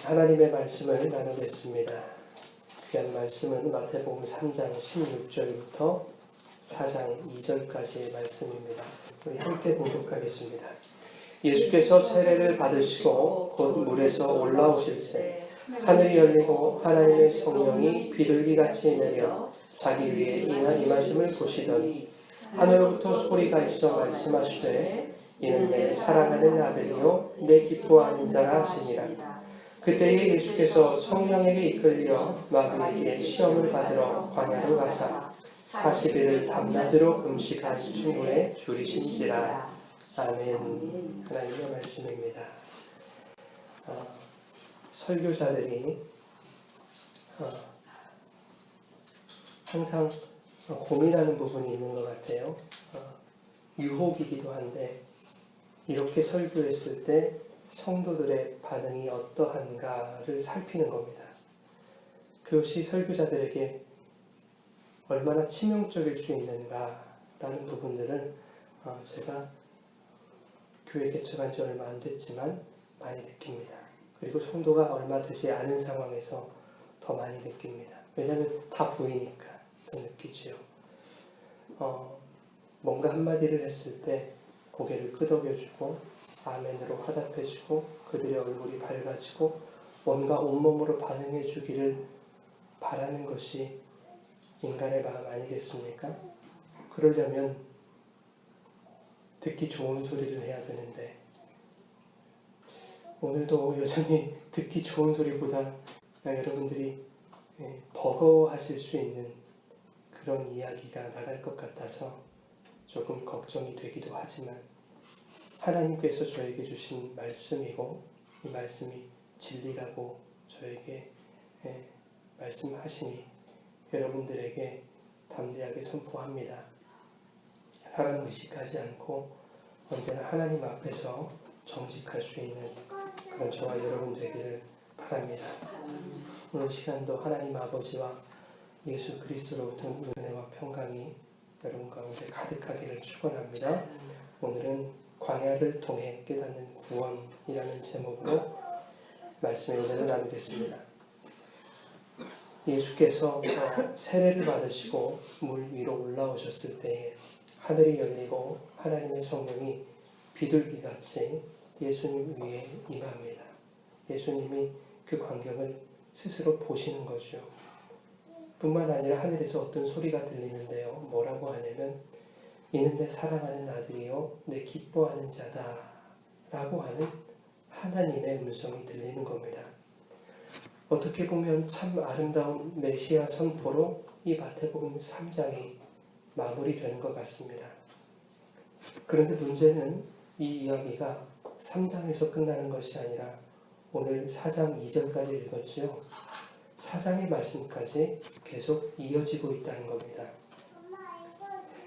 하나님의 말씀을 나누겠습니다. 귀한 말씀은 마태복음 3장 16절부터 4장 2절까지의 말씀입니다. 우리 함께 봉독하겠습니다. 예수께서 세례를 받으시고 곧 물에서 올라오실새 하늘이 열리고 하나님의 성령이 비둘기같이 내려 자기 위에 임하심을 보시더니 하늘로부터 소리가 있어 말씀하시되 이는 내 사랑하는 아들이요 내 기뻐하는 자라 하시니라. 그때에 예수께서 성령에게 이끌려 마귀에게 시험을 받으러 광야로 가사 40일을 밤낮으로 금식하신 후에 줄이신지라. 아멘. 하나님의 말씀입니다. 설교자들이 항상 고민하는 부분이 있는 것 같아요. 유혹이기도 한데 이렇게 설교했을 때 성도들의 반응이 어떠한가를 살피는 겁니다. 그것이 설교자들에게 얼마나 치명적일 수 있는가라는 부분들을 제가 교회 개척한 지 얼마 안 됐지만 많이 느낍니다. 그리고 성도가 얼마 되지 않은 상황에서 더 많이 느낍니다. 왜냐하면 다 보이니까 더 느끼지요. 뭔가 한마디를 했을 때 고개를 끄덕여주고 아멘으로 화답해주고 그들의 얼굴이 밝아지고 뭔가 온몸으로 반응해주기를 바라는 것이 인간의 마음 아니겠습니까? 그러려면 듣기 좋은 소리를 해야 되는데 오늘도 여전히 듣기 좋은 소리보다 여러분들이 버거워하실 수 있는 그런 이야기가 나갈 것 같아서 조금 걱정이 되기도 하지만 하나님께서 저에게 주신 말씀이고 이 말씀이 진리라고 저에게 말씀하시니 여러분들에게 담대하게 선포합니다. 사람 의식하지 않고 언제나 하나님 앞에서 정직할 수 있는 그런 저와 여러분 되기를 바랍니다. 오늘 시간도 하나님 아버지와 예수 그리스도로부터 은혜와 평강이 여러분 가운데 가득하기를 축원합니다. 오늘은 광야를 통해 깨닫는 구원이라는 제목으로 말씀의 은혜를 나누겠습니다. 예수께서 세례를 받으시고 물 위로 올라오셨을 때에 하늘이 열리고 하나님의 성령이 비둘기같이 예수님 위에 임합니다. 예수님이 그 광경을 스스로 보시는 거죠. 뿐만 아니라 하늘에서 어떤 소리가 들리는데요. 뭐라고 하냐면 이는 내 사랑하는 아들이요 내 기뻐하는 자다 라고 하는 하나님의 음성이 들리는 겁니다. 어떻게 보면 참 아름다운 메시아 선포로 이 마태복음 3장이 마무리되는 것 같습니다. 그런데 문제는 이 이야기가 3장에서 끝나는 것이 아니라 오늘 4장 2절까지 읽었지요. 4장의 말씀까지 계속 이어지고 있다는 겁니다.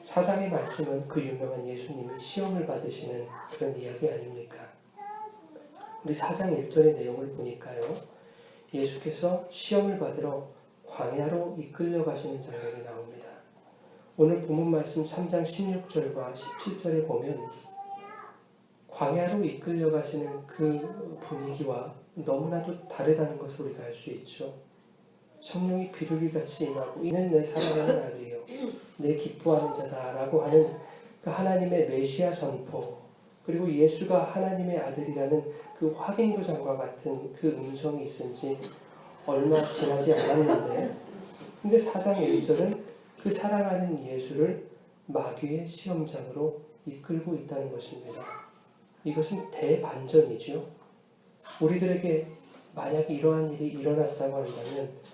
4장의 말씀은 그 유명한 예수님이 시험을 받으시는 그런 이야기 아닙니까? 우리 4장 1절의 내용을 보니까요. 예수께서 시험을 받으러 광야로 이끌려 가시는 장면이 나옵니다. 오늘 본문 말씀 3장 16절과 17절에 보면 광야로 이끌려 가시는 그 분위기와 너무나도 다르다는 것을 우리가 알 수 있죠. 성령이 비둘기같이 임하고 이는 내 사랑하는 아들이요 내 기뻐하는 자다 라고 하는 그 하나님의 메시아 선포 그리고 예수가 하나님의 아들이라는 그 확인도장과 같은 그 음성이 있은 지 얼마 지나지 않았는데 근데 4장 1절은 그 사랑하는 예수를 마귀의 시험장으로 이끌고 있다는 것입니다. 이것은 대반전이죠. 우리들에게 만약 이러한 일이 일어났다고 한다면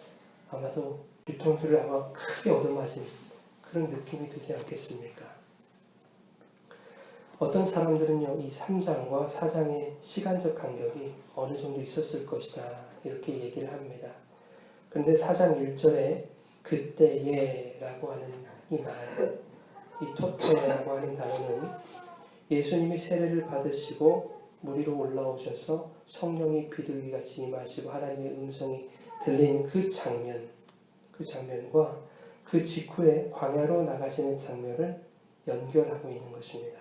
아마도 뒤통수를 아마 크게 얻어맞은 그런 느낌이 들지 않겠습니까? 어떤 사람들은요, 이 3장과 4장의 시간적 간격이 어느 정도 있었을 것이다 이렇게 얘기를 합니다. 그런데 4장 1절에 그때에 라고 하는 이 말, 이 토테라고 하는 단어는 예수님이 세례를 받으시고 물 위로 올라오셔서 성령이 비둘기같이 임하시고 하나님의 음성이 들린 그 장면과 그 직후에 광야로 나가시는 장면을 연결하고 있는 것입니다.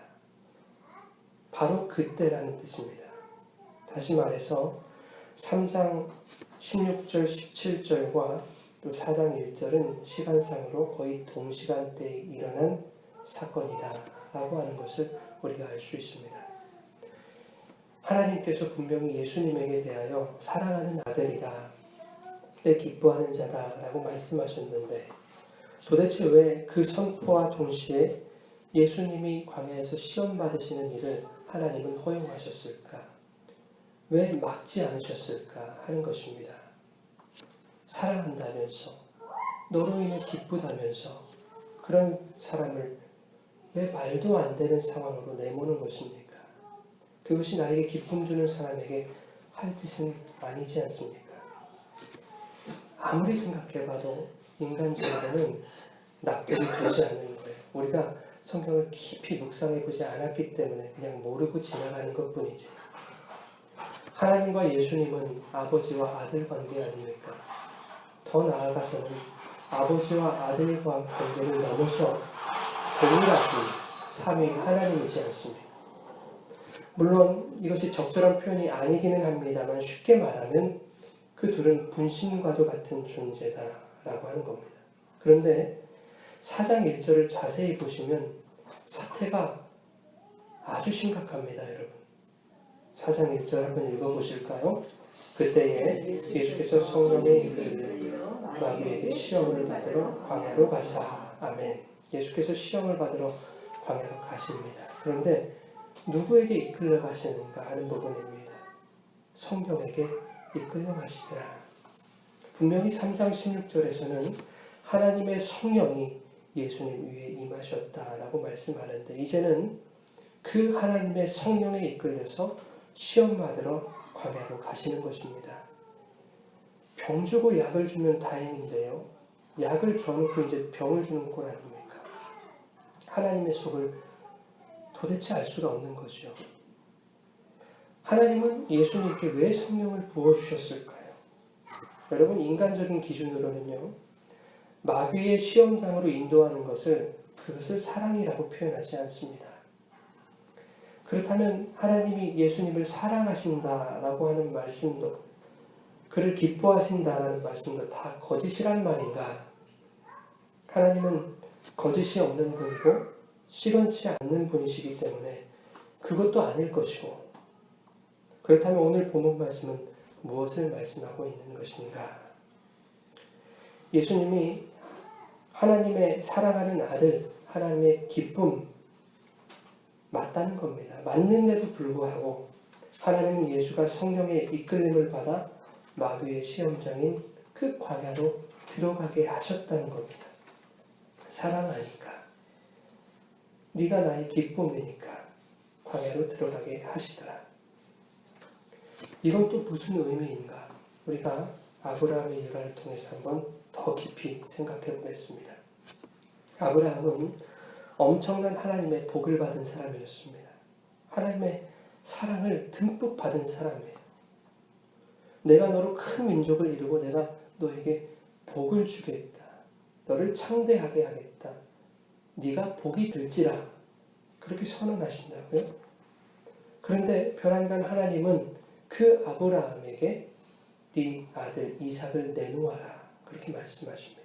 바로 그때라는 뜻입니다. 다시 말해서 3장 16절 17절과 또 4장 1절은 시간상으로 거의 동시간대에 일어난 사건이다 라고 하는 것을 우리가 알 수 있습니다. 하나님께서 분명히 예수님에게 대하여 사랑하는 아들이다, 내 기뻐하는 자다 라고 말씀하셨는데 도대체 왜 그 선포와 동시에 예수님이 광야에서 시험 받으시는 일을 하나님은 허용하셨을까? 왜 막지 않으셨을까 하는 것입니다. 사랑한다면서, 너로 인해 기쁘다면서 그런 사람을 왜 말도 안 되는 상황으로 내모는 것입니까? 그것이 나에게 기쁨 주는 사람에게 할 짓은 아니지 않습니까? 아무리 생각해봐도 인간적으로는 납득이 되지 않는 거예요. 우리가 성경을 깊이 묵상해보지 않았기 때문에 그냥 모르고 지나가는 것뿐이지. 하나님과 예수님은 아버지와 아들 관계 아닙니까? 더 나아가서는 아버지와 아들과 관계를 넘어서 동일하신 삼위 하나님이지 않습니까? 물론 이것이 적절한 표현이 아니기는 합니다만 쉽게 말하면 그 둘은 분신과도 같은 존재다라고 하는 겁니다. 그런데 4장 1절을 자세히 보시면 사태가 아주 심각합니다, 여러분. 4장 1절 한번 읽어보실까요? 그때에 예수께서 성령에 이끌려 마귀에게 시험을 받으러 광야로 가사. 아멘. 예수께서 시험을 받으러 광야로 가십니다. 그런데 누구에게 이끌려 가시는가 하는 부분입니다. 성령에게 이끌려 가시더라. 분명히 3장 16절에서는 하나님의 성령이 예수님 위에 임하셨다라고 말씀하는데 이제는 그 하나님의 성령에 이끌려서 시험 받으러 광야로 가시는 것입니다. 병 주고 약을 주면 다행인데요. 약을 줘놓고 이제 병을 주는 꼴 아닙니까? 하나님의 속을 도대체 알 수가 없는 거죠. 하나님은 예수님께 왜 성령을 부어주셨을까요? 여러분, 인간적인 기준으로는요, 마귀의 시험장으로 인도하는 그것을 사랑이라고 표현하지 않습니다. 그렇다면 하나님이 예수님을 사랑하신다라고 하는 말씀도, 그를 기뻐하신다라는 말씀도 다 거짓이란 말인가? 하나님은 거짓이 없는 분이고 시건치 않는 분이시기 때문에 그것도 아닐 것이고, 그렇다면 오늘 본문 말씀은 무엇을 말씀하고 있는 것인가? 예수님이 하나님의 사랑하는 아들, 하나님의 기쁨 맞다는 겁니다. 맞는데도 불구하고 하나님은 예수가 성령의 이끌림을 받아 마귀의 시험장인 그 광야로 들어가게 하셨다는 겁니다. 사랑하니까, 네가 나의 기쁨이니까 광야로 들어가게 하시더라. 이건 또 무슨 의미인가? 우리가 아브라함의 일화를 통해서 한번 더 깊이 생각해 보겠습니다. 아브라함은 엄청난 하나님의 복을 받은 사람이었습니다. 하나님의 사랑을 듬뿍 받은 사람이에요. 내가 너로 큰 민족을 이루고 내가 너에게 복을 주겠다. 너를 창대하게 하겠다. 네가 복이 될지라. 그렇게 선언하신다고요. 그런데 벼랑간 하나님은 그 아브라함에게 네 아들 이삭을 내놓아라. 그렇게 말씀하십니다.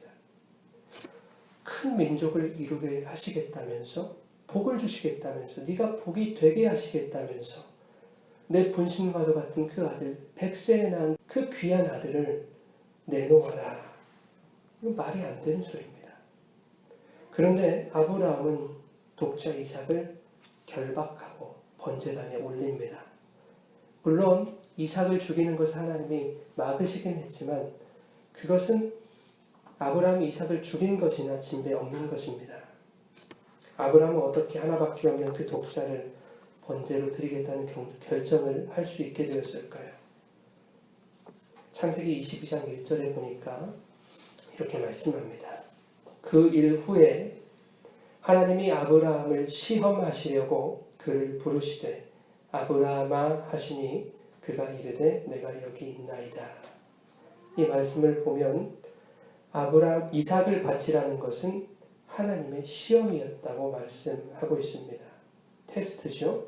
큰 민족을 이루게 하시겠다면서, 복을 주시겠다면서, 네가 복이 되게 하시겠다면서 내 분신과도 같은 그 아들, 100세에 낳은 그 귀한 아들을 내놓아라. 이건 말이 안 되는 소리입니다. 그런데 아브라함은 독자 이삭을 결박하고 번제단에 올립니다. 물론 이삭을 죽이는 것을 하나님이 막으시긴 했지만 그것은 아브라함이 이삭을 죽인 것이나 진배 없는 것입니다. 아브라함은 어떻게 하나밖에 없는 그 독자를 번제로 드리겠다는 결정을 할 수 있게 되었을까요? 창세기 22장 1절에 보니까 이렇게 말씀합니다. 그 일 후에 하나님이 아브라함을 시험하시려고 그를 부르시되 아브라함아 하시니 그가 이르되 내가 여기 있나이다. 이 말씀을 보면 아브라함 이삭을 바치라는 것은 하나님의 시험이었다고 말씀하고 있습니다. 테스트죠.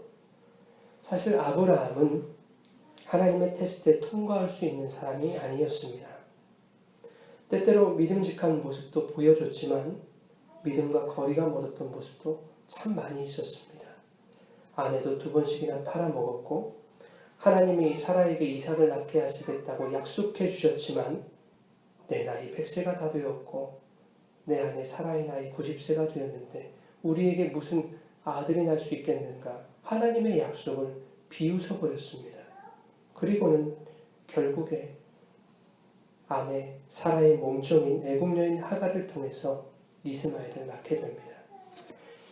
사실 아브라함은 하나님의 테스트에 통과할 수 있는 사람이 아니었습니다. 때때로 믿음직한 모습도 보여줬지만 믿음과 거리가 멀었던 모습도 참 많이 있었습니다. 아내도 2번씩이나 팔아먹었고 하나님이 사라에게 이삭을 낳게 하시겠다고 약속해 주셨지만 내 나이 100세가 다 되었고 내 아내 사라의 나이 90세가 되었는데 우리에게 무슨 아들이 날 수 있겠는가? 하나님의 약속을 비웃어 버렸습니다. 그리고는 결국에 아내 사라의 몸종인 애굽 여인 하갈을 통해서 이스마엘을 낳게 됩니다.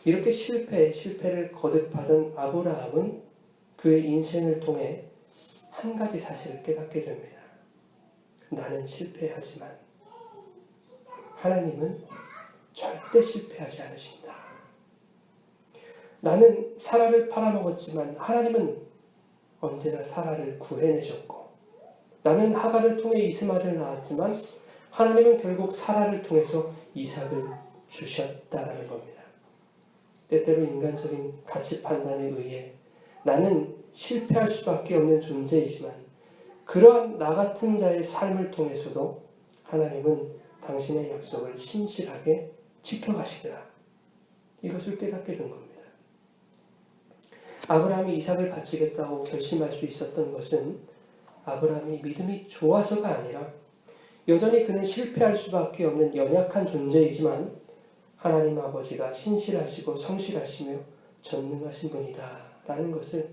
이렇게 실패를 거듭하던 아브라함은 그의 인생을 통해 한 가지 사실을 깨닫게 됩니다. 나는 실패하지만 하나님은 절대 실패하지 않으신다. 나는 사라를 팔아먹었지만 하나님은 언제나 사라를 구해내셨고 나는 하갈을 통해 이스마엘을 낳았지만 하나님은 결국 사라를 통해서 이삭을 주셨다라는 겁니다. 때때로 인간적인 가치 판단에 의해 나는 실패할 수밖에 없는 존재이지만 그러한 나 같은 자의 삶을 통해서도 하나님은 당신의 약속을 신실하게 지켜가시더라. 이것을 깨닫게 된 겁니다. 아브라함이 이삭을 바치겠다고 결심할 수 있었던 것은 아브라함이 믿음이 좋아서가 아니라 여전히 그는 실패할 수밖에 없는 연약한 존재이지만 하나님 아버지가 신실하시고 성실하시며 전능하신 분이다 라는 것을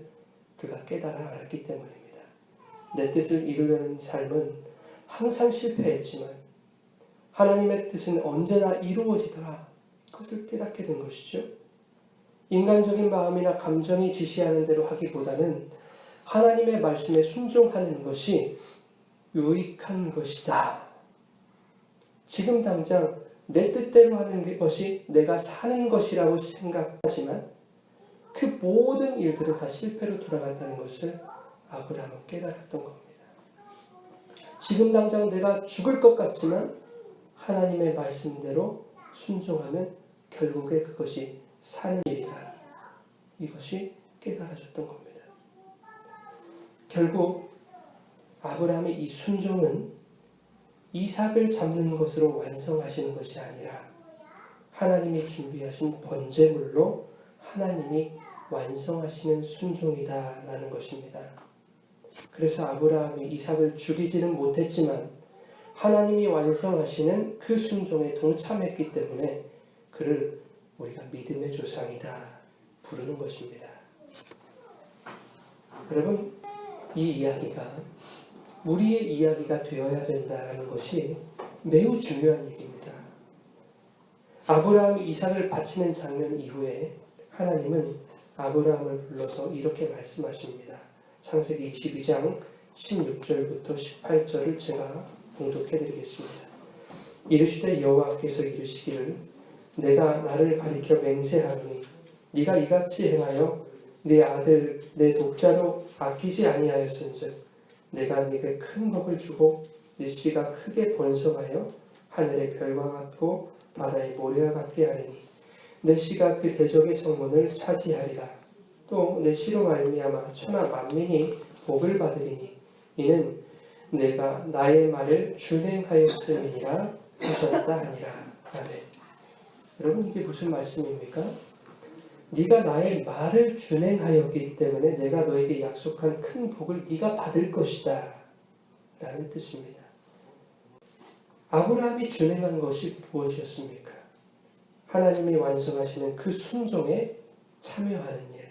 그가 깨달아 알았기 때문입니다. 내 뜻을 이루려는 삶은 항상 실패했지만 하나님의 뜻은 언제나 이루어지더라. 그것을 깨닫게 된 것이죠. 인간적인 마음이나 감정이 지시하는 대로 하기보다는 하나님의 말씀에 순종하는 것이 유익한 것이다. 지금 당장 내 뜻대로 하는 것이 내가 사는 것이라고 생각하지만 그 모든 일들은 다 실패로 돌아간다는 것을 아브라함은 깨달았던 겁니다. 지금 당장 내가 죽을 것 같지만 하나님의 말씀대로 순종하면 결국에 그것이 사는 일이다. 이것이 깨달아졌던 겁니다. 결국 아브라함의 이 순종은 이삭을 잡는 것으로 완성하시는 것이 아니라 하나님이 준비하신 번제물로 하나님이 완성하시는 순종이다라는 것입니다. 그래서 아브라함이 이삭을 죽이지는 못했지만 하나님이 완성하시는 그 순종에 동참했기 때문에 그를 우리가 믿음의 조상이다 부르는 것입니다. 여러분, 이 이야기가 우리의 이야기가 되어야 된다는 것이 매우 중요한 얘기입니다. 아브라함이 이삭을 바치는 장면 이후에 하나님은 아브라함을 불러서 이렇게 말씀하십니다. 창세기 22장 16절부터 18절을 제가 봉독해드리겠습니다. 이르시되 여호와께서 이르시기를 내가 나를 가리켜 맹세하노니 네가 이같이 행하여 네 아들 내 독자로 아끼지 아니하였은즉 내가 네게 큰 복을 주고 네 씨가 크게 번성하여 하늘의 별과 같고 바다의 모래와 같게 하리니 내 씨가 그 대적의 성문을 차지하리라. 또 내 씨로 말미암아 천하 만민이 복을 받으리니 이는 내가 나의 말을 준행하였음이니라 하셨다 하니라. 아멘. 여러분, 이게 무슨 말씀입니까? 네가 나의 말을 준행하였기 때문에 내가 너에게 약속한 큰 복을 네가 받을 것이다 라는 뜻입니다. 아브라함이 준행한 것이 무엇이었습니까? 하나님이 완성하시는 그 순종에 참여하는 일,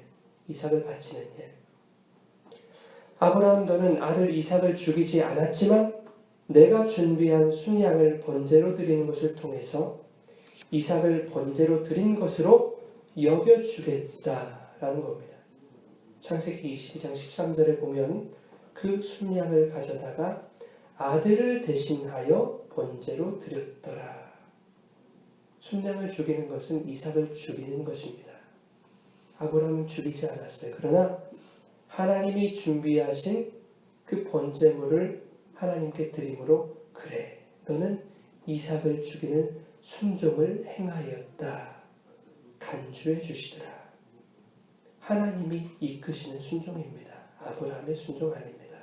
이삭을 바치는 일. 아브라함 너는 아들 이삭을 죽이지 않았지만 내가 준비한 순양을 번제로 드리는 것을 통해서 이삭을 번제로 드린 것으로 여겨주겠다라는 겁니다. 창세기 22장 13절에 보면 그 순양을 가져다가 아들을 대신하여 번제로 드렸더라. 순양을 죽이는 것은 이삭을 죽이는 것입니다. 아브라함은 죽이지 않았어요. 그러나 하나님이 준비하신 그 번제물을 하나님께 드림으로 그래, 너는 이삭을 죽이는 순종을 행하였다. 간주해 주시더라. 하나님이 이끄시는 순종입니다. 아브라함의 순종 아닙니다.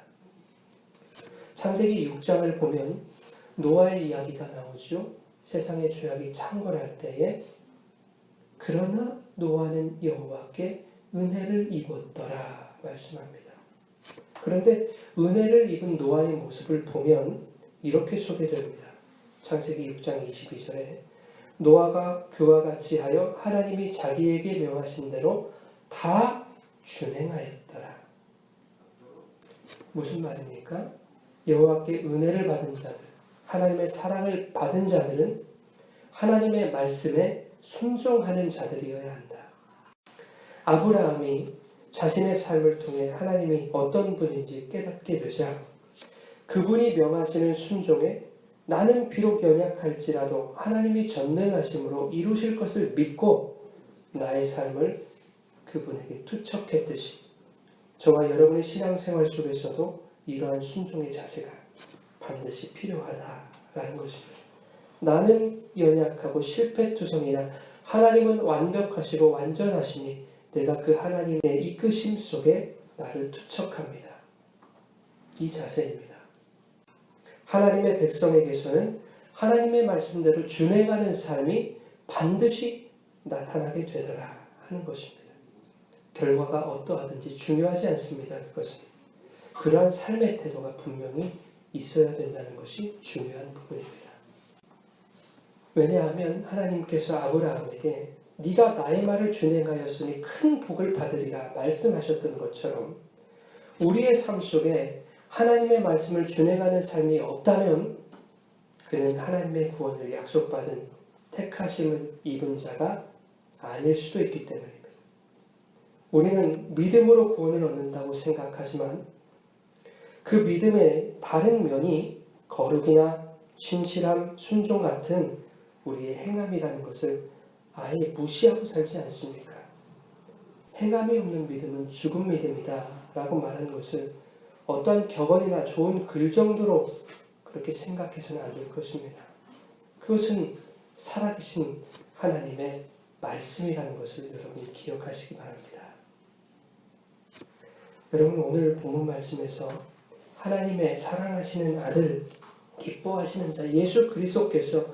창세기 6장을 보면 노아의 이야기가 나오죠. 세상의 죄악이 창궐할 때에 그러나 노아는 여호와께 은혜를 입었더라 말씀합니다. 그런데 은혜를 입은 노아의 모습을 보면 이렇게 소개됩니다. 창세기 6장 22절에 노아가 그와 같이 하여 하나님이 자기에게 명하신 대로 다 준행하였더라. 무슨 말입니까? 여호와께 은혜를 받은 자들, 하나님의 사랑을 받은 자들은 하나님의 말씀에 순종하는 자들이어야 한다. 아브라함이 자신의 삶을 통해 하나님이 어떤 분인지 깨닫게 되자 그분이 명하시는 순종에 나는 비록 연약할지라도 하나님이 전능하심으로 이루실 것을 믿고 나의 삶을 그분에게 투척했듯이 저와 여러분의 신앙생활 속에서도 이러한 순종의 자세가 반드시 필요하다라는 것입니다. 나는 연약하고 실패투성이나 하나님은 완벽하시고 완전하시니 내가 그 하나님의 이끄심 속에 나를 투척합니다. 이 자세입니다. 하나님의 백성에게서는 하나님의 말씀대로 준행하는 삶이 반드시 나타나게 되더라 하는 것입니다. 결과가 어떠하든지 중요하지 않습니다. 그것은 그러한 삶의 태도가 분명히 있어야 된다는 것이 중요한 부분입니다. 왜냐하면 하나님께서 아브라함에게 네가 나의 말을 준행하였으니 큰 복을 받으리라 말씀하셨던 것처럼 우리의 삶 속에 하나님의 말씀을 준행하는 삶이 없다면 그는 하나님의 구원을 약속받은 택하심을 입은 자가 아닐 수도 있기 때문입니다. 우리는 믿음으로 구원을 얻는다고 생각하지만 그 믿음의 다른 면이 거룩이나 신실함, 순종 같은 우리의 행함이라는 것을 아예 무시하고 살지 않습니까? 행함이 없는 믿음은 죽은 믿음이다 라고 말하는 것을 어떠한 격언이나 좋은 글 정도로 그렇게 생각해서는 안 될 것입니다. 그것은 살아계신 하나님의 말씀이라는 것을 여러분 기억하시기 바랍니다. 여러분 오늘 본문 말씀에서 하나님의 사랑하시는 아들, 기뻐하시는 자 예수 그리스도께서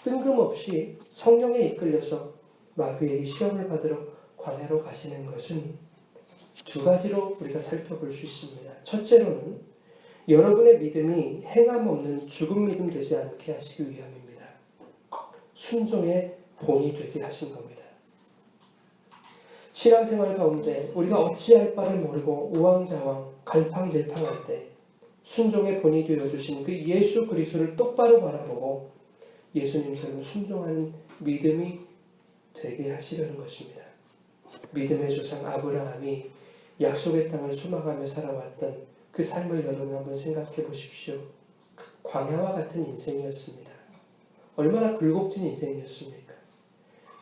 뜬금없이 성령에 이끌려서 마귀에게 시험을 받으러 광야로 가시는 것은 두 가지로 우리가 살펴볼 수 있습니다. 첫째로는 여러분의 믿음이 행함 없는 죽은 믿음 되지 않게 하시기 위함입니다. 순종의 본이 되게 하신 겁니다. 신앙생활 가운데 우리가 어찌할 바를 모르고 우왕좌왕 갈팡질팡할 때 순종의 본이 되어주신 그 예수 그리스도를 똑바로 바라보고 예수님처럼 순종하는 믿음이 되게 하시려는 것입니다. 믿음의 조상 아브라함이 약속의 땅을 소망하며 살아왔던 그 삶을 여러분 한번 생각해 보십시오. 광야와 같은 인생이었습니다. 얼마나 굴곡진 인생이었습니까?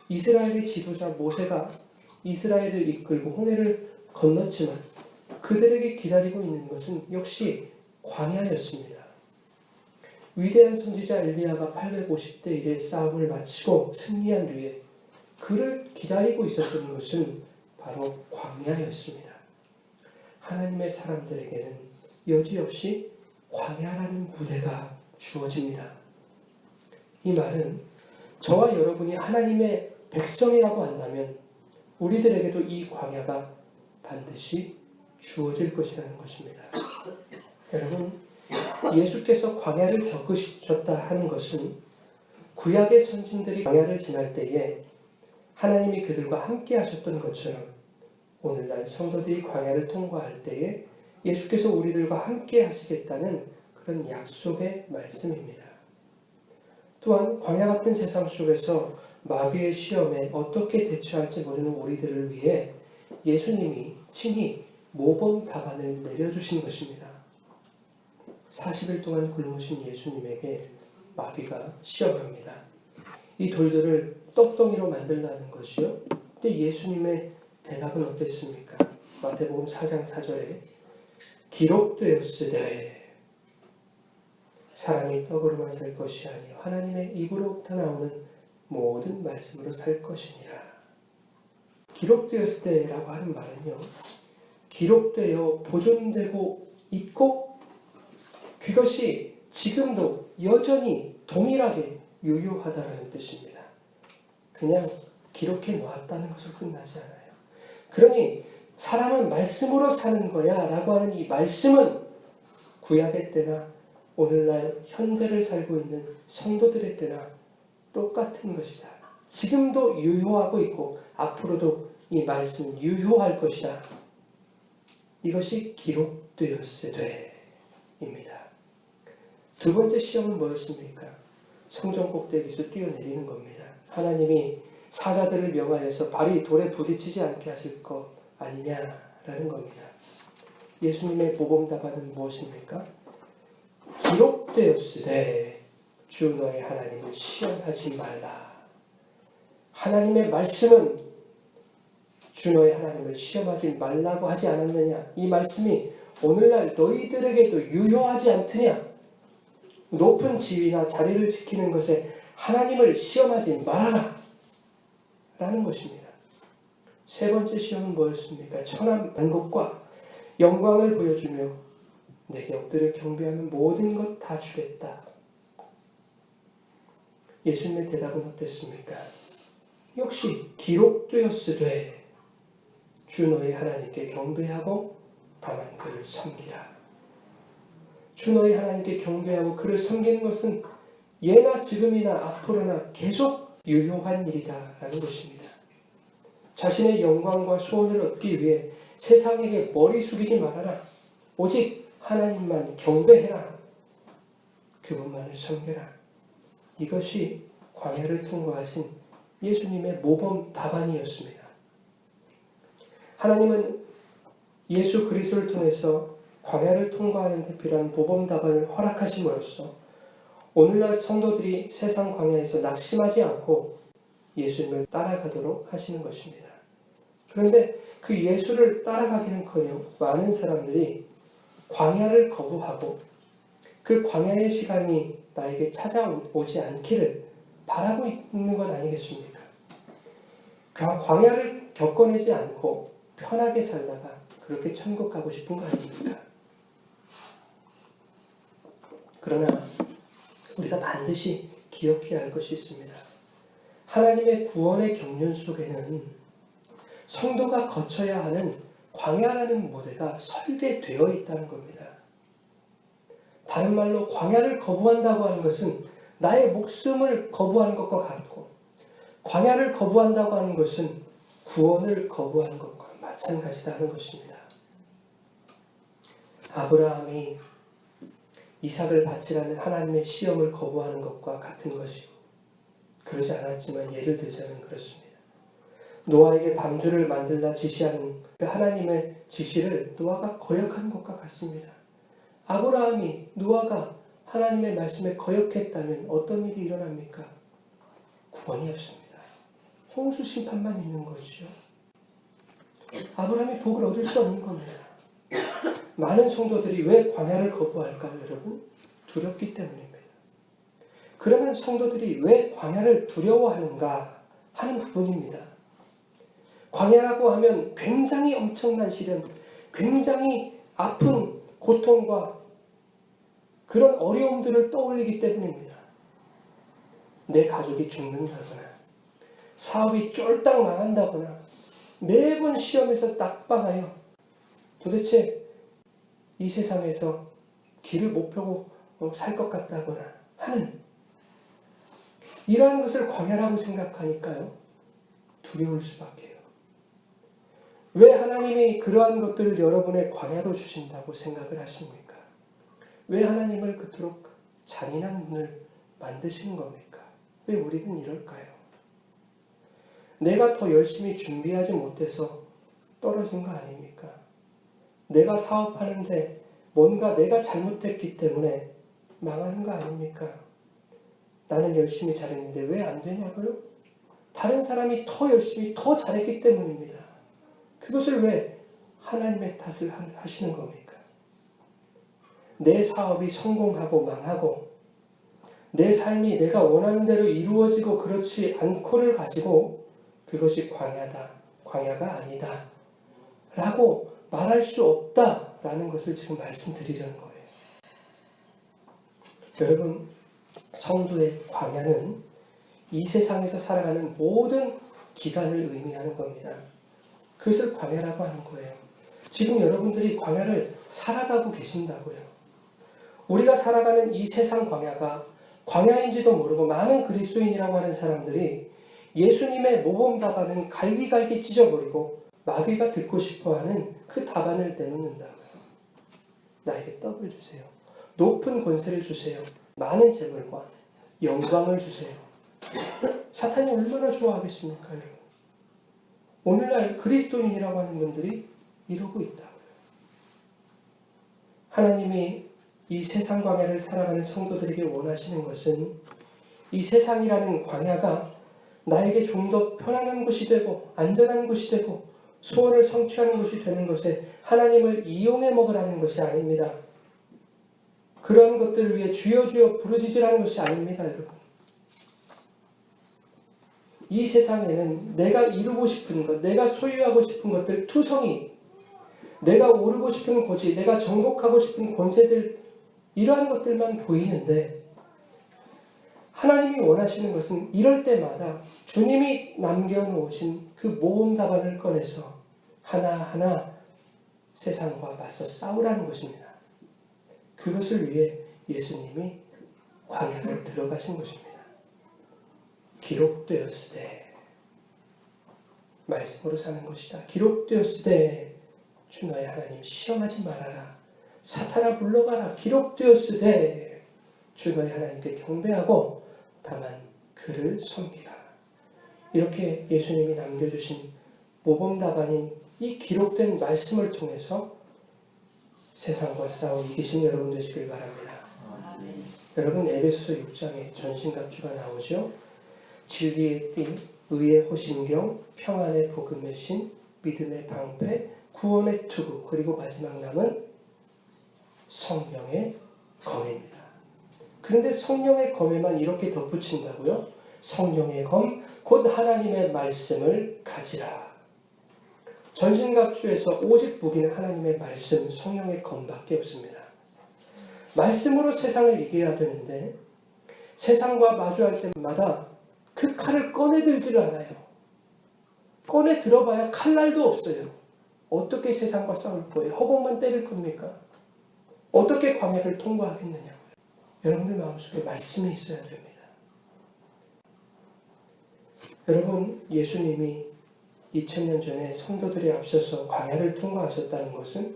이스라엘의 지도자 모세가 이스라엘을 이끌고 홍해를 건넜지만 그들에게 기다리고 있는 것은 역시 광야였습니다. 위대한 선지자 엘리야가 850대 1의 싸움을 마치고 승리한 뒤에 그를 기다리고 있었던 것은 바로 광야였습니다. 하나님의 사람들에게는 여지없이 광야라는 무대가 주어집니다. 이 말은 저와 여러분이 하나님의 백성이라고 한다면 우리들에게도 이 광야가 반드시 주어질 것이라는 것입니다. 여러분, 예수께서 광야를 겪으셨다 하는 것은 구약의 선진들이 광야를 지날 때에 하나님이 그들과 함께 하셨던 것처럼 오늘날 성도들이 광야를 통과할 때에 예수께서 우리들과 함께 하시겠다는 그런 약속의 말씀입니다. 또한 광야 같은 세상 속에서 마귀의 시험에 어떻게 대처할지 모르는 우리들을 위해 예수님이 친히 모범 답안을 내려주신 것입니다. 40일 동안 굶으신 예수님에게 마귀가 시험합니다. 이 돌들을 떡덩이로 만들라는 것이요. 그때 예수님의 대답은 어땠습니까? 마태복음 4장 4절에 기록되었으되 사람이 떡으로만 살 것이 아니요 하나님의 입으로부터 나오는 모든 말씀으로 살 것이니라. 기록되었을 때라고 하는 말은요. 기록되어 보존되고 있고 그것이 지금도 여전히 동일하게 유효하다는 뜻입니다. 그냥 기록해 놓았다는 것을 끝나지 않아요. 그러니 사람은 말씀으로 사는 거야 라고 하는 이 말씀은 구약의 때나 오늘날 현재를 살고 있는 성도들의 때나 똑같은 것이다. 지금도 유효하고 있고 앞으로도 이 말씀은 유효할 것이다. 이것이 기록되었으되 입니다. 두 번째 시험은 뭐였습니까? 성전 꼭대기에서 뛰어내리는 겁니다. 하나님이 사자들을 명하여서 발이 돌에 부딪히지 않게 하실 것 아니냐라는 겁니다. 예수님의 모범 답안은 무엇입니까? 기록되었으되 주 너의 하나님을 시험하지 말라. 하나님의 말씀은 주 너의 하나님을 시험하지 말라고 하지 않았느냐? 이 말씀이 오늘날 너희들에게도 유효하지 않더냐? 높은 지위나 자리를 지키는 것에 하나님을 시험하지 말아라 라는 것입니다. 세 번째 시험은 뭐였습니까? 천한 만국과 영광을 보여주며 내게 엎드려 경배하는 모든 것 다 주겠다. 예수님의 대답은 어땠습니까? 역시 기록되었으되 주 너희 하나님께 경배하고 다만 그를 섬기라. 주 너희 하나님께 경배하고 그를 섬기는 것은 예나 지금이나 앞으로나 계속 유효한 일이다라는 것입니다. 자신의 영광과 소원을 얻기 위해 세상에게 머리 숙이지 말아라. 오직 하나님만 경배해라. 그분만을 섬겨라. 이것이 광야를 통과하신 예수님의 모범 답안이었습니다. 하나님은 예수 그리스도를 통해서 광야를 통과하는 데 필요한 모범 답안을 허락하심으로써 오늘날 성도들이 세상 광야에서 낙심하지 않고 예수님을 따라가도록 하시는 것입니다. 그런데 그 예수를 따라가기는커녕 많은 사람들이 광야를 거부하고 그 광야의 시간이 나에게 찾아오지 않기를 바라고 있는 것 아니겠습니까? 광야를 겪어내지 않고 편하게 살다가 그렇게 천국 가고 싶은 거 아닙니까? 그러나 우리가 반드시 기억해야 할 것이 있습니다. 하나님의 구원의 경륜 속에는 성도가 거쳐야 하는 광야라는 무대가 설계되어 있다는 겁니다. 다른 말로 광야를 거부한다고 하는 것은 나의 목숨을 거부하는 것과 같고 광야를 거부한다고 하는 것은 구원을 거부하는 것과 마찬가지다는 것입니다. 아브라함이 이삭을 바치라는 하나님의 시험을 거부하는 것과 같은 것이고 그러지 않았지만 예를 들자면 그렇습니다. 노아에게 방주를 만들라 지시하는 그 하나님의 지시를 노아가 거역한 것과 같습니다. 아브라함이 노아가 하나님의 말씀에 거역했다면 어떤 일이 일어납니까? 구원이 없습니다. 홍수 심판만 있는 것이죠. 아브라함이 복을 얻을 수 없는 겁니다. 많은 성도들이 왜 광야를 거부할까요, 여러분? 두렵기 때문입니다. 그러면 성도들이 왜 광야를 두려워하는가 하는 부분입니다. 광야라고 하면 굉장히 엄청난 시련, 굉장히 아픈 고통과 그런 어려움들을 떠올리기 때문입니다. 내 가족이 죽는다거나 사업이 쫄딱 망한다거나 매번 시험에서 낙방하여 도대체 이 세상에서 길을 못 펴고 살 것 같다거나 하는 이러한 것을 광야라고 생각하니까요. 두려울 수밖에요. 왜 하나님이 그러한 것들을 여러분의 광야로 주신다고 생각을 하십니까? 왜 하나님을 그토록 잔인한 분을 만드시는 겁니까? 왜 우리는 이럴까요? 내가 더 열심히 준비하지 못해서 떨어진 거 아닙니까? 내가 사업하는데 뭔가 내가 잘못했기 때문에 망하는 거 아닙니까? 나는 열심히 잘했는데 왜 안 되냐고요? 다른 사람이 더 열심히 더 잘했기 때문입니다. 그것을 왜 하나님의 탓을 하시는 겁니까? 내 사업이 성공하고 망하고 내 삶이 내가 원하는 대로 이루어지고 그렇지 않고를 가지고 그것이 광야다, 광야가 아니다 라고 말할 수 없다라는 것을 지금 말씀드리려는 거예요. 여러분, 성도의 광야는 이 세상에서 살아가는 모든 기간을 의미하는 겁니다. 그것을 광야라고 하는 거예요. 지금 여러분들이 광야를 살아가고 계신다고요. 우리가 살아가는 이 세상 광야가 광야인지도 모르고 많은 그리스도인이라고 하는 사람들이 예수님의 모범 답안은 갈기갈기 찢어버리고 마귀가 듣고 싶어하는 그 답안을 내놓는다고요. 나에게 떡을 주세요. 높은 권세를 주세요. 많은 재물과 영광을 주세요. 사탄이 얼마나 좋아하겠습니까, 여러분? 오늘날 그리스도인이라고 하는 분들이 이러고 있다고요. 하나님이 이 세상 광야를 살아가는 성도들에게 원하시는 것은 이 세상이라는 광야가 나에게 좀 더 편안한 곳이 되고 안전한 곳이 되고 소원을 성취하는 곳이 되는 것에 하나님을 이용해 먹으라는 것이 아닙니다. 그러한 것들을 위해 주여 주여 부르짖으라는 것이 아닙니다, 여러분. 이 세상에는 내가 이루고 싶은 것, 내가 소유하고 싶은 것들 투성이, 내가 오르고 싶은 고지, 내가 정복하고 싶은 권세들, 이러한 것들만 보이는데 하나님이 원하시는 것은 이럴 때마다 주님이 남겨놓으신 그 모범 답안을 꺼내서 하나하나 세상과 맞서 싸우라는 것입니다. 그것을 위해 예수님이 광야로 들어가신 것입니다. 기록되었으되 말씀으로 사는 것이다. 기록되었으되 주 너의 하나님 시험하지 말아라. 사탄아 물러가라. 기록되었으되 주 너의 하나님께 경배하고 다만 그를 섬기라. 이렇게 예수님이 남겨주신 모범 답안인 이 기록된 말씀을 통해서 세상과 싸워 이기신 여러분 되시길 바랍니다. 아멘. 여러분, 에베소서 6장에 전신갑주가 나오죠. 진리의 띠, 의의 호심경, 평안의 복음의 신, 믿음의 방패, 구원의 투구, 그리고 마지막 남은 성령의 검입니다. 그런데 성령의 검에만 이렇게 덧붙인다고요? 성령의 검, 곧 하나님의 말씀을 가지라. 전신갑주에서 오직 무기는 하나님의 말씀, 성령의 검밖에 없습니다. 말씀으로 세상을 이겨야 되는데 세상과 마주할 때마다 그 칼을 꺼내 들지를 않아요. 꺼내 들어봐야 칼날도 없어요. 어떻게 세상과 싸울 거예요? 허공만 때릴 겁니까? 어떻게 광야를 통과하겠느냐고요. 여러분들 마음속에 말씀이 있어야 됩니다. 여러분, 예수님이 2000년 전에 성도들에 앞서서 광야를 통과하셨다는 것은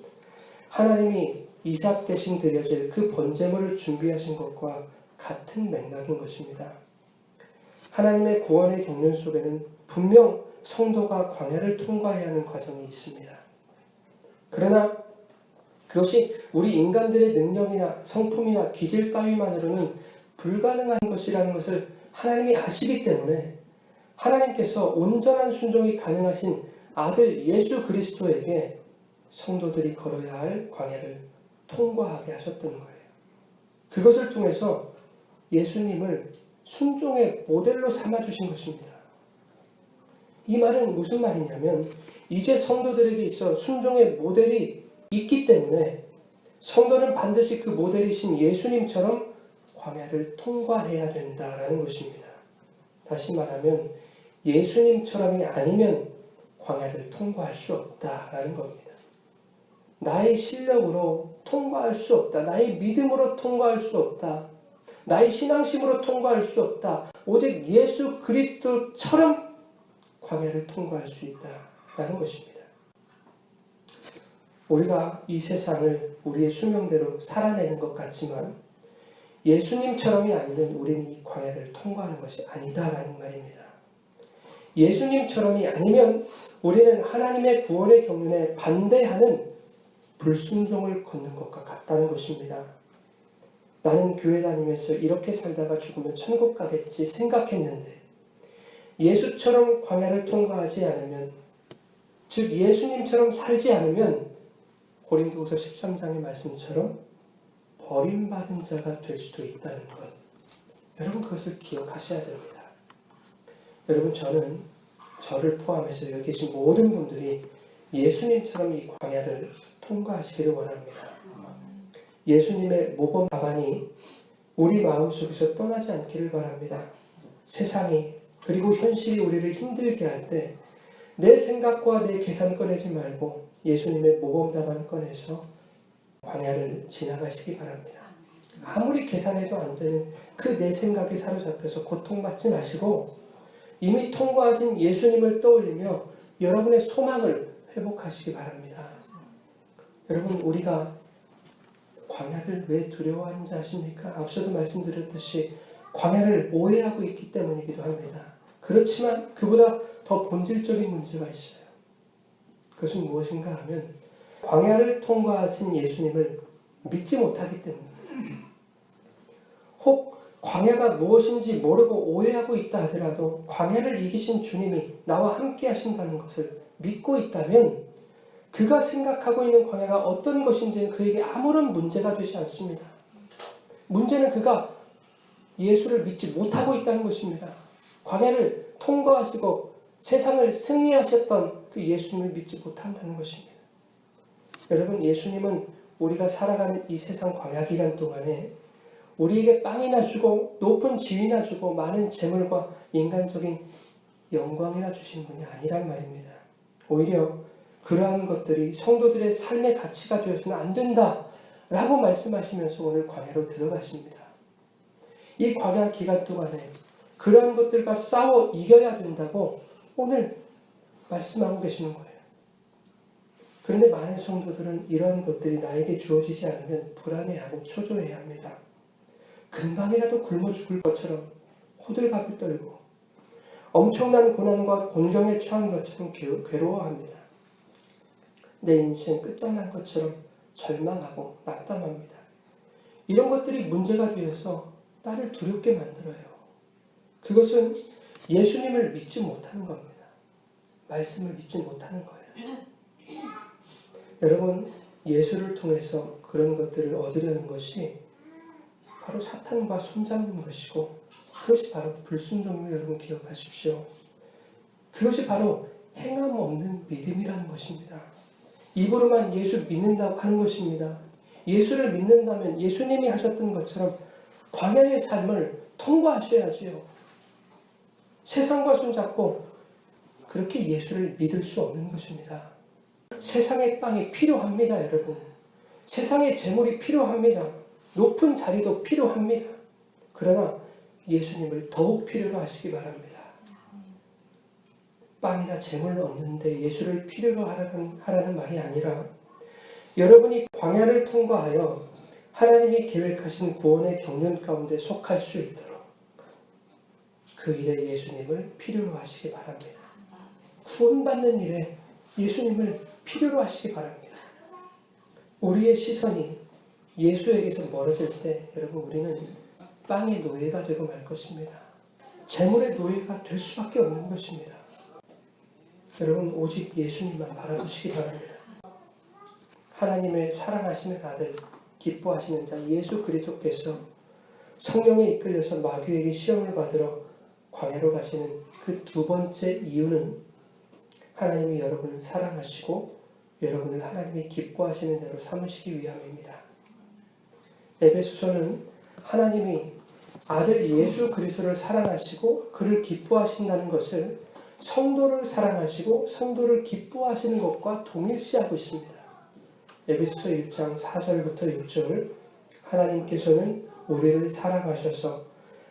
하나님이 이삭 대신 드려질 그 번제물을 준비하신 것과 같은 맥락인 것입니다. 하나님의 구원의 경륜 속에는 분명 성도가 광야를 통과해야 하는 과정이 있습니다. 그러나 그것이 우리 인간들의 능력이나 성품이나 기질 따위만으로는 불가능한 것이라는 것을 하나님이 아시기 때문에 하나님께서 온전한 순종이 가능하신 아들 예수 그리스도에게 성도들이 걸어야 할 광야를 통과하게 하셨던 거예요. 그것을 통해서 예수님을 순종의 모델로 삼아주신 것입니다. 이 말은 무슨 말이냐면 이제 성도들에게 있어 순종의 모델이 있기 때문에 성도는 반드시 그 모델이신 예수님처럼 광야를 통과해야 된다라는 것입니다. 다시 말하면 예수님처럼이 아니면 광야를 통과할 수 없다라는 겁니다. 나의 실력으로 통과할 수 없다. 나의 믿음으로 통과할 수 없다. 나의 신앙심으로 통과할 수 없다. 오직 예수 그리스도처럼 광야를 통과할 수 있다라는 것입니다. 우리가 이 세상을 우리의 수명대로 살아내는 것 같지만 예수님처럼이 아니면 우리는 이 광야를 통과하는 것이 아니다라는 말입니다. 예수님처럼이 아니면 우리는 하나님의 구원의 경륜에 반대하는 불순종을 걷는 것과 같다는 것입니다. 나는 교회 다니면서 이렇게 살다가 죽으면 천국 가겠지 생각했는데 예수처럼 광야를 통과하지 않으면, 즉 예수님처럼 살지 않으면 고린도후서 13장의 말씀처럼 버림받은 자가 될 수도 있다는 것. 여러분, 그것을 기억하셔야 됩니다. 여러분, 저를 포함해서 여기 계신 모든 분들이 예수님처럼 이 광야를 통과하시기를 원합니다. 예수님의 모범 답안이 우리 마음속에서 떠나지 않기를 바랍니다. 세상이 그리고 현실이 우리를 힘들게 할 때 내 생각과 내 계산 꺼내지 말고 예수님의 모범답안 꺼내서 광야를 지나가시기 바랍니다. 아무리 계산해도 안 되는 그 내 생각에 사로잡혀서 고통받지 마시고 이미 통과하신 예수님을 떠올리며 여러분의 소망을 회복하시기 바랍니다. 여러분, 우리가 광야를 왜 두려워하는지 아십니까? 앞서도 말씀드렸듯이 광야를 오해하고 있기 때문이기도 합니다. 그렇지만 그보다 더 본질적인 문제가 있어요. 그것은 무엇인가 하면 광야를 통과하신 예수님을 믿지 못하기 때문입니다. 혹 광야가 무엇인지 모르고 오해하고 있다 하더라도 광야를 이기신 주님이 나와 함께 하신다는 것을 믿고 있다면 그가 생각하고 있는 광야가 어떤 것인지는 그에게 아무런 문제가 되지 않습니다. 문제는 그가 예수를 믿지 못하고 있다는 것입니다. 광야를 통과하시고 세상을 승리하셨던 그 예수님을 믿지 못한다는 것입니다. 여러분, 예수님은 우리가 살아가는 이 세상 광야 기간 동안에 우리에게 빵이나 주고 높은 지위나 주고 많은 재물과 인간적인 영광이나 주신 분이 아니란 말입니다. 오히려 그러한 것들이 성도들의 삶의 가치가 되어서는 안 된다라고 말씀하시면서 오늘 광야로 들어가십니다. 이 광야 기간 동안에 그러한 것들과 싸워 이겨야 된다고 오늘 말씀하고 계시는 거예요. 그런데 많은 성도들은 이러한 것들이 나에게 주어지지 않으면 불안해하고 초조해야 합니다. 금방이라도 굶어 죽을 것처럼 호들갑을 떨고 엄청난 고난과 곤경에 처한 것처럼 괴로워합니다. 내 인생 끝장난 것처럼 절망하고 낙담합니다. 이런 것들이 문제가 되어서 나를 두렵게 만들어요. 그것은 예수님을 믿지 못하는 겁니다. 말씀을 믿지 못하는 거예요. 여러분, 예수를 통해서 그런 것들을 얻으려는 것이 바로 사탄과 손잡는 것이고 그것이 바로 불순종임을 여러분 기억하십시오. 그것이 바로 행함 없는 믿음이라는 것입니다. 입으로만 예수 믿는다고 하는 것입니다. 예수를 믿는다면 예수님이 하셨던 것처럼 광야의 삶을 통과하셔야지요. 세상과 손잡고 그렇게 예수를 믿을 수 없는 것입니다. 세상의 빵이 필요합니다, 여러분. 세상의 재물이 필요합니다. 높은 자리도 필요합니다. 그러나 예수님을 더욱 필요로 하시기 바랍니다. 빵이나 재물을 얻는데 예수를 필요로 하라는 말이 아니라 여러분이 광야를 통과하여 하나님이 계획하신 구원의 경륜 가운데 속할 수 있도록 그 일에 예수님을 필요로 하시기 바랍니다. 구원받는 일에 예수님을 필요로 하시기 바랍니다. 우리의 시선이 예수에게서 멀어질 때 여러분, 우리는 빵의 노예가 되고 말 것입니다. 재물의 노예가 될 수밖에 없는 것입니다. 여러분, 오직 예수님만 바라보시기 바랍니다. 하나님의 사랑하시는 아들, 기뻐하시는 자 예수 그리스도께서 성령에 이끌려서 마귀에게 시험을 받으러 광야로 가시는 그 두 번째 이유는 하나님이 여러분을 사랑하시고 여러분을 하나님이 기뻐하시는 대로 삼으시기 위함입니다. 에베소서는 하나님이 아들 예수 그리스도를 사랑하시고 그를 기뻐하신다는 것을 성도를 사랑하시고 성도를 기뻐하시는 것과 동일시하고 있습니다. 에베소서 1장 4절부터 6절 하나님께서는 우리를 사랑하셔서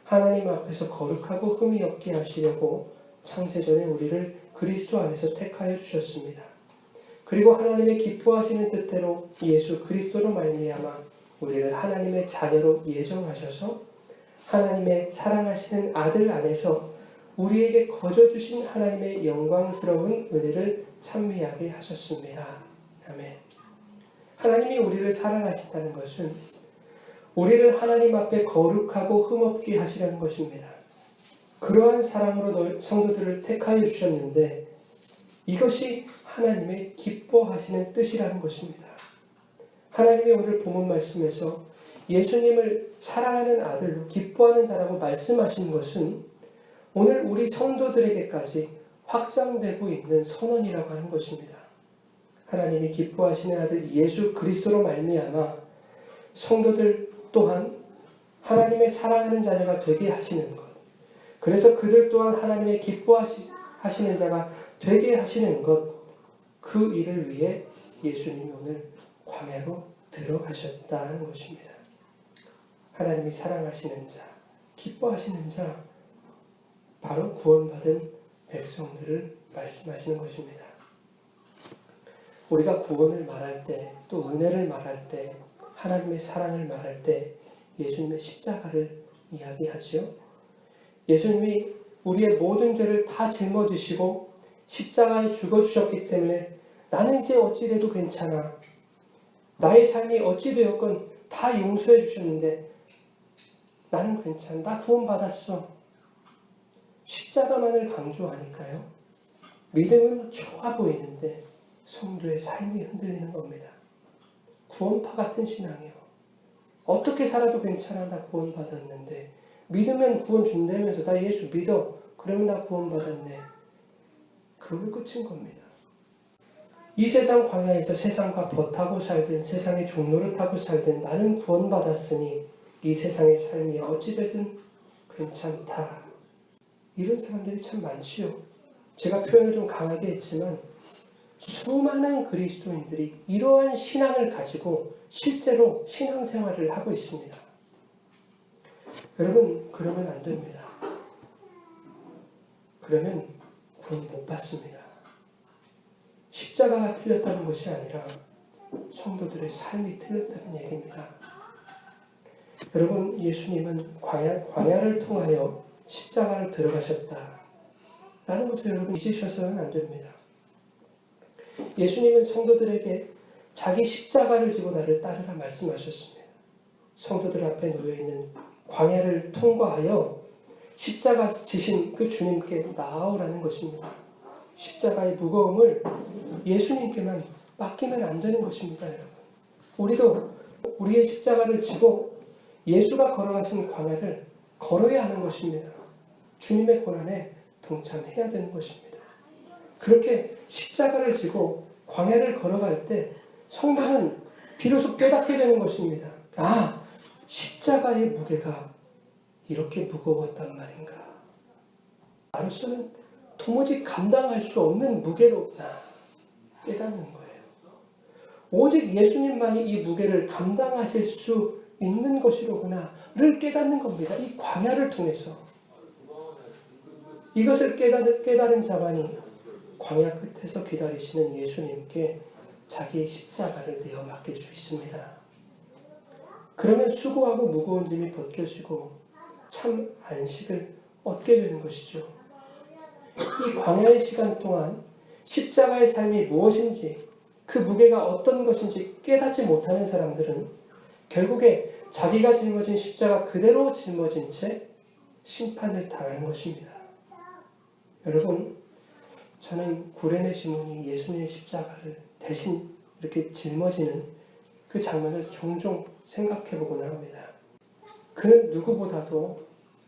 하나님 앞에서 거룩하고 흠이 없게 하시려고 창세전에 우리를 그리스도 안에서 택하여 주셨습니다. 그리고 하나님의 기뻐하시는 뜻대로 예수 그리스도로 말미암아 우리를 하나님의 자녀로 예정하셔서 하나님의 사랑하시는 아들 안에서 우리에게 거저 주신 하나님의 영광스러운 은혜를 찬미하게 하셨습니다. 아멘. 하나님이 우리를 사랑하신다는 것은 우리를 하나님 앞에 거룩하고 흠없게 하시려는 것입니다. 그러한 사랑으로 성도들을 택하여 주셨는데 이것이 하나님의 기뻐하시는 뜻이라는 것입니다. 하나님의 오늘 본문 말씀에서 예수님을 사랑하는 아들로 기뻐하는 자라고 말씀하신 것은 오늘 우리 성도들에게까지 확장되고 있는 선언이라고 하는 것입니다. 하나님이 기뻐하시는 아들 예수 그리스도로 말미암아 성도들 또한 하나님의 사랑하는 자녀가 되게 하시는 것, 그래서 그들 또한 하나님의 기뻐하시는 자가 되게 하시는 것, 그 일을 위해 예수님이 오늘 광야로 들어가셨다는 것입니다. 하나님이 사랑하시는 자, 기뻐하시는 자, 바로 구원받은 백성들을 말씀하시는 것입니다. 우리가 구원을 말할 때, 또 은혜를 말할 때, 하나님의 사랑을 말할 때 예수님의 십자가를 이야기하지요. 예수님이 우리의 모든 죄를 다 짊어지시고 십자가에 죽어주셨기 때문에 나는 이제 어찌돼도 괜찮아. 나의 삶이 어찌되었건 다 용서해 주셨는데 나는 괜찮아. 나 구원받았어. 십자가만을 강조하니까요. 믿음은 좋아 보이는데 성도의 삶이 흔들리는 겁니다. 구원파 같은 신앙이요. 어떻게 살아도 괜찮아. 나 구원받았는데. 믿으면 구원 준다면서 나 예수 믿어. 그러면 나 구원받았네. 그걸로 끝인 겁니다. 이 세상 광야에서 세상과 버타고 살든 세상의 종로를 타고 살든 나는 구원받았으니 이 세상의 삶이 어찌되든 괜찮다. 이런 사람들이 참 많지요. 제가 표현을 좀 강하게 했지만 수많은 그리스도인들이 이러한 신앙을 가지고 실제로 신앙생활을 하고 있습니다. 여러분, 그러면 안 됩니다. 그러면 구원 못 받습니다. 십자가가 틀렸다는 것이 아니라 성도들의 삶이 틀렸다는 얘기입니다. 여러분, 예수님은 광야를 통하여 십자가를 들어가셨다. 라는 것을 여러분 잊으셔서는 안 됩니다. 예수님은 성도들에게 자기 십자가를 지고 나를 따르라 말씀하셨습니다. 성도들 앞에 놓여있는 광야를 통과하여 십자가 지신 그 주님께 나아오라는 것입니다. 십자가의 무거움을 예수님께만 맡기면 안 되는 것입니다, 여러분. 우리도 우리의 십자가를 지고 예수가 걸어가신 광야를 걸어야 하는 것입니다. 주님의 고난에 동참해야 되는 것입니다. 그렇게 십자가를 지고 광야를 걸어갈 때 성도는 비로소 깨닫게 되는 것입니다. 아, 십자가의 무게가 이렇게 무거웠단 말인가. 나로서는 도무지 감당할 수 없는 무게로구나 깨닫는 거예요. 오직 예수님만이 이 무게를 감당하실 수 있는 것이로구나를 깨닫는 겁니다. 이 광야를 통해서. 이것을 깨달은 자만이 광야 끝에서 기다리시는 예수님께 자기의 십자가를 내어 맡길 수 있습니다. 그러면 수고하고 무거운 짐이 벗겨지고 참 안식을 얻게 되는 것이죠. 이 광야의 시간 동안 십자가의 삶이 무엇인지, 그 무게가 어떤 것인지 깨닫지 못하는 사람들은 결국에 자기가 짊어진 십자가 그대로 짊어진 채 심판을 당하는 것입니다. 여러분, 저는 구레네 시몬이 예수님의 십자가를 대신 이렇게 짊어지는 그 장면을 종종 생각해 보곤 합니다. 그는 누구보다도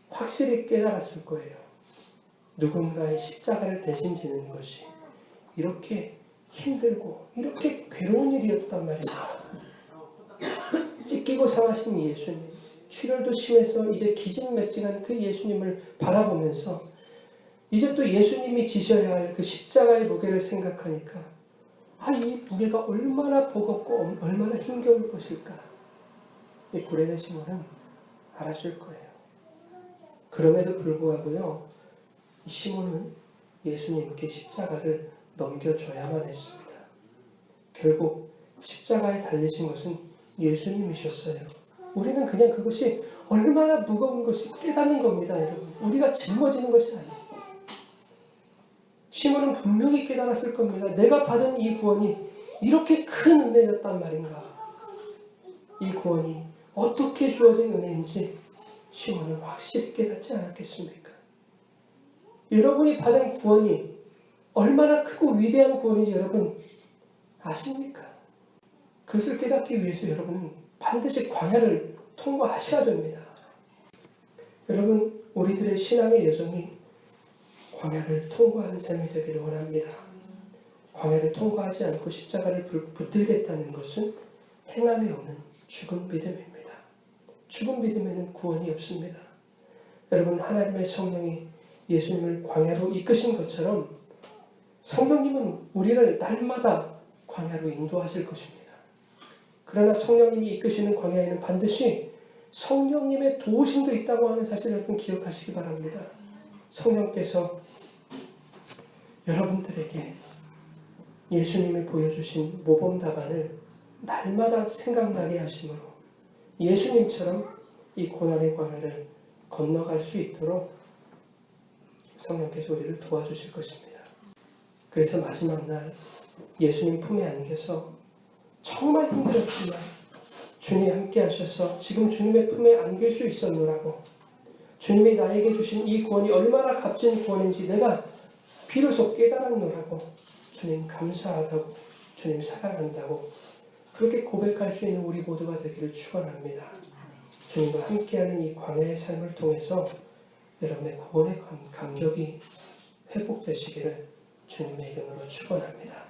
확실히 깨달았을 거예요. 누군가의 십자가를 대신 지는 것이 이렇게 힘들고 이렇게 괴로운 일이었단 말입니다. 찢기고 상하신 예수님, 출혈도 심해서 이제 기진맥진한 그 예수님을 바라보면서 이제 또 예수님이 지셔야 할 그 십자가의 무게를 생각하니까 이 무게가 얼마나 버겁고 얼마나 힘겨울 것일까. 이 구레네 시몬은 알았을 거예요. 그럼에도 불구하고요, 이 시몬은 예수님께 십자가를 넘겨줘야만 했습니다. 결국 십자가에 달리신 것은 예수님이셨어요. 우리는 그냥 그것이 얼마나 무거운 것이 깨닫는 겁니다, 여러분. 우리가 짊어지는 것이 아니에요. 시몬은 분명히 깨달았을 겁니다. 내가 받은 이 구원이 이렇게 큰 은혜였단 말인가. 이 구원이 어떻게 주어진 은혜인지 시몬은 확실히 깨닫지 않았겠습니까? 여러분이 받은 구원이 얼마나 크고 위대한 구원인지 여러분 아십니까? 그것을 깨닫기 위해서 여러분은 반드시 광야를 통과하셔야 됩니다. 여러분, 우리들의 신앙의 여정이 광야를 통과하는 삶이 되기를 원합니다. 광야를 통과하지 않고 십자가를 붙들겠다는 것은 행함이 없는 죽은 믿음입니다. 죽은 믿음에는 구원이 없습니다. 여러분, 하나님의 성령이 예수님을 광야로 이끄신 것처럼 성령님은 우리를 날마다 광야로 인도하실 것입니다. 그러나 성령님이 이끄시는 광야에는 반드시 성령님의 도우심도 있다고 하는 사실을 여러분 기억하시기 바랍니다. 성령께서 여러분들에게 예수님이 보여주신 모범 답안을 날마다 생각나게 하심으로 예수님처럼 이 고난의 광야를 건너갈 수 있도록 성령께서 우리를 도와주실 것입니다. 그래서 마지막 날 예수님 품에 안겨서 정말 힘들었지만 주님이 함께 하셔서 지금 주님의 품에 안길 수 있었노라고, 주님이 나에게 주신 이 구원이 얼마나 값진 구원인지 내가 비로소 깨달았노라고, 주님 감사하다고, 주님 사랑한다고 그렇게 고백할 수 있는 우리 모두가 되기를 축원합니다. 주님과 함께하는 이 광야의 삶을 통해서 여러분의 구원의 감격이 회복되시기를 주님의 이름으로 축원합니다.